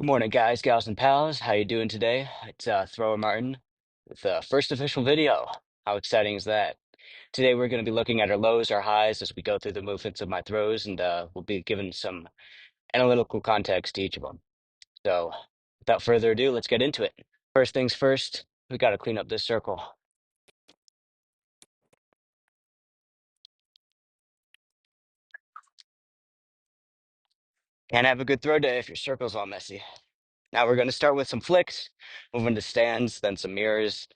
Good morning, guys, gals, and pals. How you doing today? It's Thrower Martin with the first official video. How exciting is that? Today we're going to be looking at our lows, our highs as we go through the movements of my throws, and we'll be giving some analytical context to each of them. So, without further ado, let's get into it. First things first, we got to clean up this circle. Can't have a good throw day if your circle's all messy. Now we're going to start with some flicks, move into stands, then some mirrors,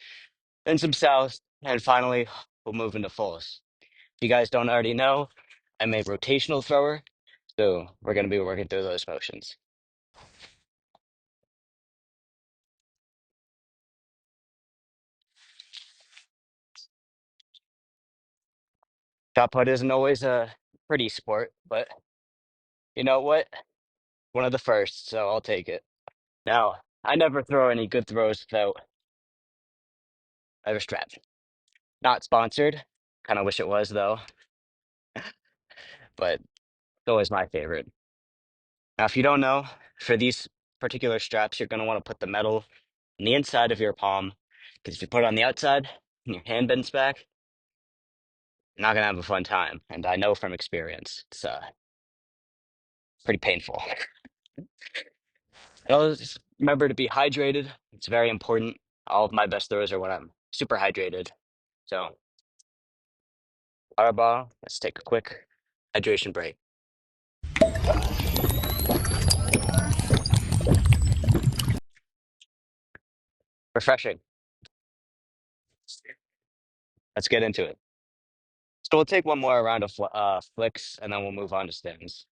then some south, and finally we'll move into fulls. If you guys don't already know, I'm a rotational thrower, so we're going to be working through those motions. Shot put isn't always a pretty sport, but you know what? One of the first, so I'll take it. Now, I never throw any good throws without I have a strap. Not sponsored. Kind of wish it was though, but it's always my favorite. Now, if you don't know, for these particular straps, you're going to want to put the metal on the inside of your palm, because if you put it on the outside and your hand bends back, you're not going to have a fun time. And I know from experience, it's pretty painful. And always remember to be hydrated. It's very important. All of my best throws are when I'm super hydrated. So, water bottle, let's take a quick hydration break. Refreshing. Let's get into it. So we'll take one more round of flicks, and then we'll move on to stands.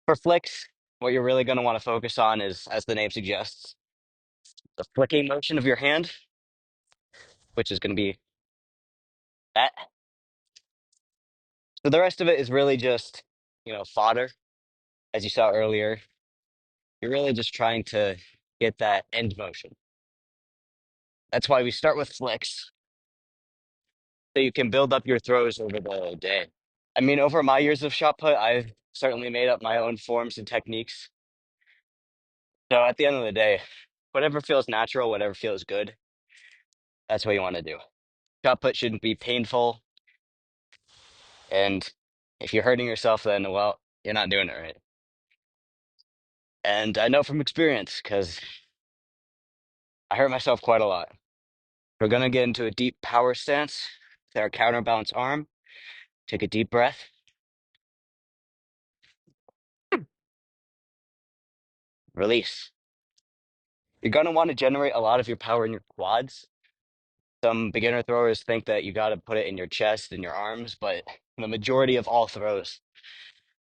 For flicks, what you're really going to want to focus on is, as the name suggests, the flicking motion of your hand, which is going to be that. So the rest of it is really just, fodder. As you saw earlier, you're really just trying to get that end motion. That's why we start with flicks, so you can build up your throws over the day. I mean, over my years of shot put, I've certainly made up my own forms and techniques. So at the end of the day, whatever feels natural, whatever feels good, that's what you want to do. Shot put shouldn't be painful. And if you're hurting yourself, then, well, you're not doing it right. And I know from experience because I hurt myself quite a lot. We're going to get into a deep power stance with our counterbalance arm. Take a deep breath, release. You're going to want to generate a lot of your power in your quads. Some beginner throwers think that you got to put it in your chest and your arms, but the majority of all throws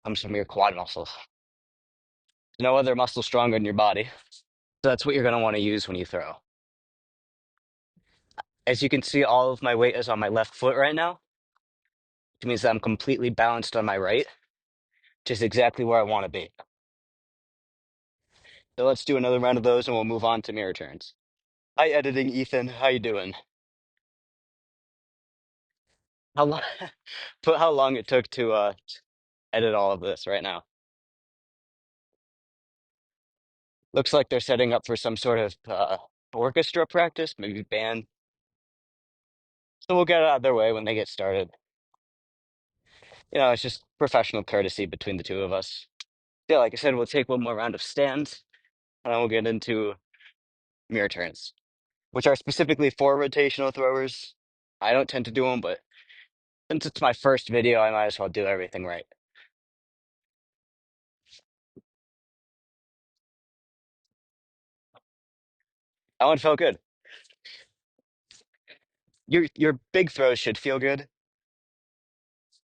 comes from your quad muscles. There's no other muscle stronger in your body. So that's what you're going to want to use when you throw. As you can see, all of my weight is on my left foot right now, which means that I'm completely balanced on my right, which is exactly where I want to be. So let's do another round of those and we'll move on to mirror turns. Hi, editing Ethan. How you doing? How long put how long it took to edit all of this right now. Looks like they're setting up for some sort of orchestra practice, maybe band. So we'll get it out of their way when they get started. It's just professional courtesy between the two of us. Yeah, like I said, we'll take one more round of stands, and then we'll get into mirror turns, which are specifically for rotational throwers. I don't tend to do them, but since it's my first video, I might as well do everything right. That one felt good. Your big throws should feel good.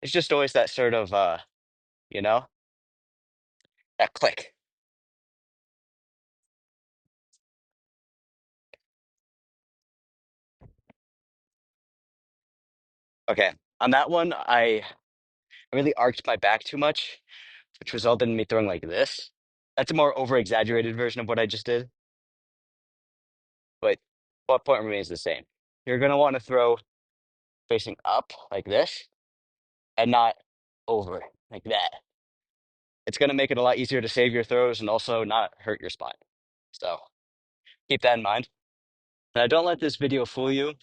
It's just always that sort of you know, that click. Okay. On that one, I really arched my back too much, which resulted in me throwing like this. That's a more over exaggerated version of what I just did, but what point remains the same. You're gonna want to throw facing up like this and not over. like that. It's going to make it a lot easier to save your throws and also not hurt your spine. So keep that in mind. Now, don't let this video fool you.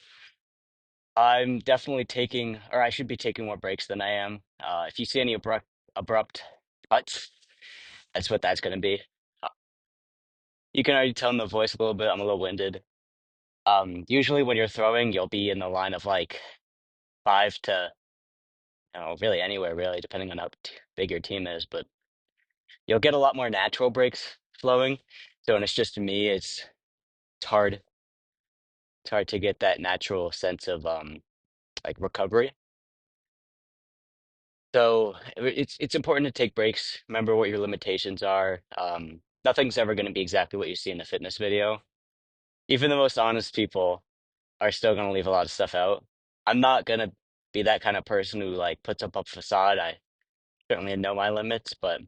I'm definitely taking, or I should be taking more breaks than I am. If you see any abrupt cuts, that's what that's going to be. Uh, You can already tell in the voice a little bit. I'm a little winded. Usually when you're throwing, you'll be in the line of like five to, really anywhere, really, depending on how big your team is. But you'll get a lot more natural breaks flowing. So when it's just me, it's hard. It's hard to get that natural sense of like recovery. So it's important to take breaks. Remember what your limitations are. Nothing's ever going to be exactly what you see in a fitness video. Even the most honest people are still going to leave a lot of stuff out. I'm not going to be that kind of person who like puts up a facade. I certainly know my limits, but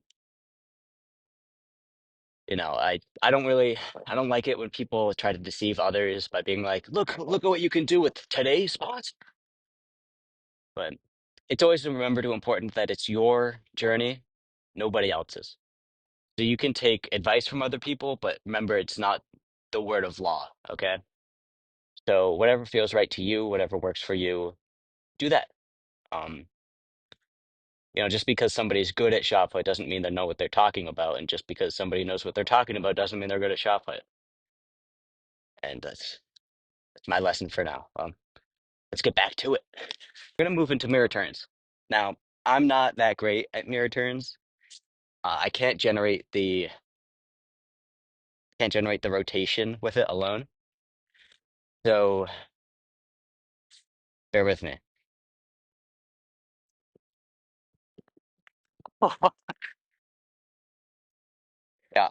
I don't really I don't like it when people try to deceive others by being like, look at what you can do with today's spots. But it's always to remember to important that it's your journey, nobody else's. So you can take advice from other people, but remember it's not the word of law, okay? So whatever feels right to you, whatever works for you, do that. Um, just because somebody's good at shot put doesn't mean they know what they're talking about, and just because somebody knows what they're talking about doesn't mean they're good at shot put. And that's my lesson for now. Let's get back to it. We're gonna move into mirror turns. Now, I'm not that great at mirror turns. I can't generate the rotation with it alone. So bear with me. Yeah,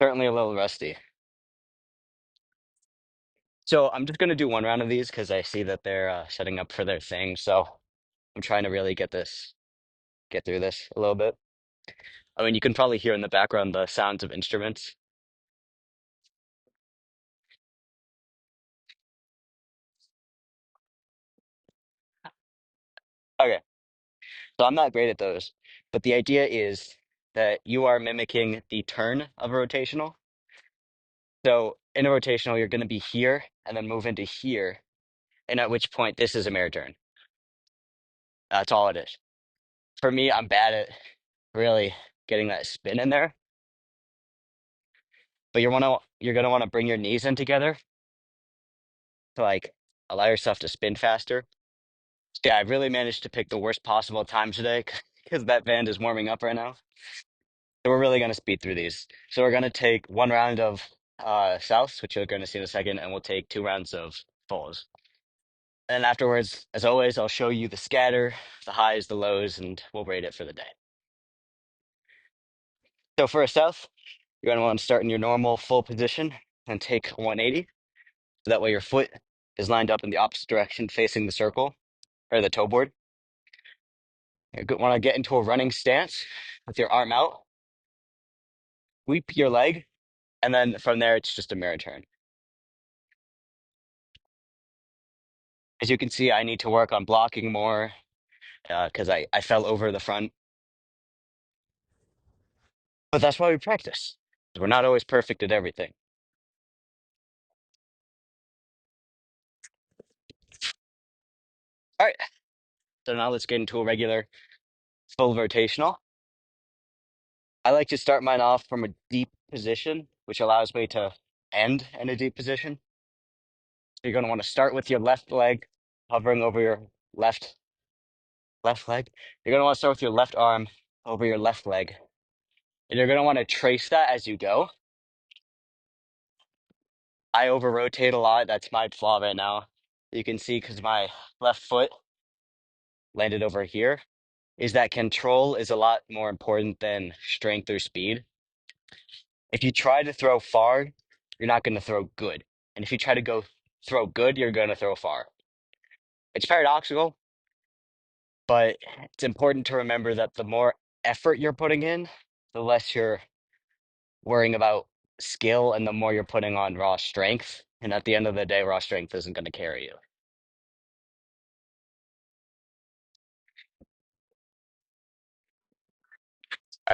certainly a little rusty. So I'm just gonna do one round of these because I see that they're setting up for their thing. So I'm trying to really get through this a little bit. I mean, you can probably hear in the background the sounds of instruments. Okay, so I'm not great at those, but the idea is that you are mimicking the turn of a rotational. So in a rotational, you're going to be here and then move into here, and at which point this is a mirror turn. That's all it is. For me, I'm bad at really getting that spin in there, but you're gonna want to bring your knees in together to like allow yourself to spin faster. Yeah, I really managed to pick the worst possible time today because that band is warming up right now. So we're really gonna speed through these. So we're gonna take one round of souths, which you're gonna see in a second, and we'll take two rounds of fulls. And afterwards, as always, I'll show you the scatter, the highs, the lows, and we'll rate it for the day. So for a south, you're gonna want to start in your normal full position and take 180. So that way your foot is lined up in the opposite direction facing the circle or the toe board. You want to get into a running stance with your arm out, sweep your leg, and then from there it's just a mirror turn. As you can see, I need to work on blocking more because I fell over the front. But that's why we practice. We're not always perfect at everything. All right, so now let's get into a regular full rotational. I like to start mine off from a deep position, which allows me to end in a deep position. So you're going to want to start with your left leg hovering over your left leg. You're going to want to start with your left arm over your left leg. And you're going to want to trace that as you go. I over rotate a lot. That's my flaw right now. You can see because my left foot landed over here, is that control is a lot more important than strength or speed. If you try to throw far, you're not going to throw good. And if you try to go throw good, you're going to throw far. It's paradoxical, but it's important to remember that the more effort you're putting in, the less you're worrying about skill and the more you're putting on raw strength. And at the end of the day, raw strength isn't going to carry you.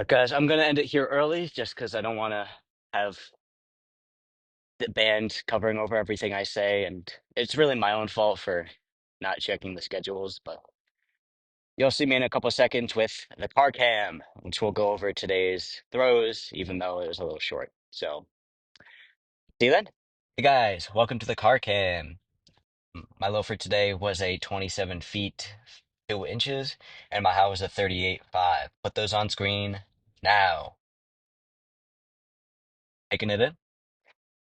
Guys, I'm gonna end it here early just because I don't want to have the band covering over everything I say, and it's really my own fault for not checking the schedules. But you'll see me in a couple seconds with the car cam, which will go over today's throws, even though it was a little short. So see you then. Hey guys, welcome to the car cam. My low for today was a 27 feet 2 inches, and my high was a 38.5. Put those on screen now. Taking it in.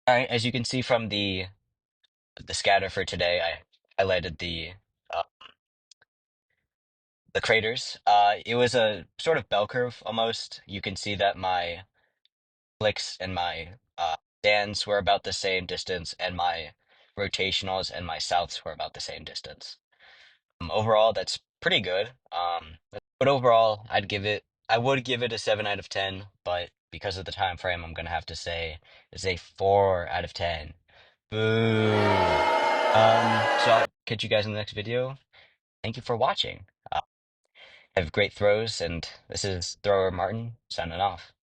All right, as you can see from the scatter for today, I highlighted uh, the craters. It was a sort of bell curve almost. You can see that my flicks and my stands were about the same distance, and my rotationals and my souths were about the same distance. Overall, that's pretty good. But overall, I would give it a 7 out of 10, but because of the time frame, I'm gonna have to say it's a 4 out of 10. Boo. So I'll catch you guys in the next video. Thank you for watching. Have great throws, and this is Thrower Martin signing off.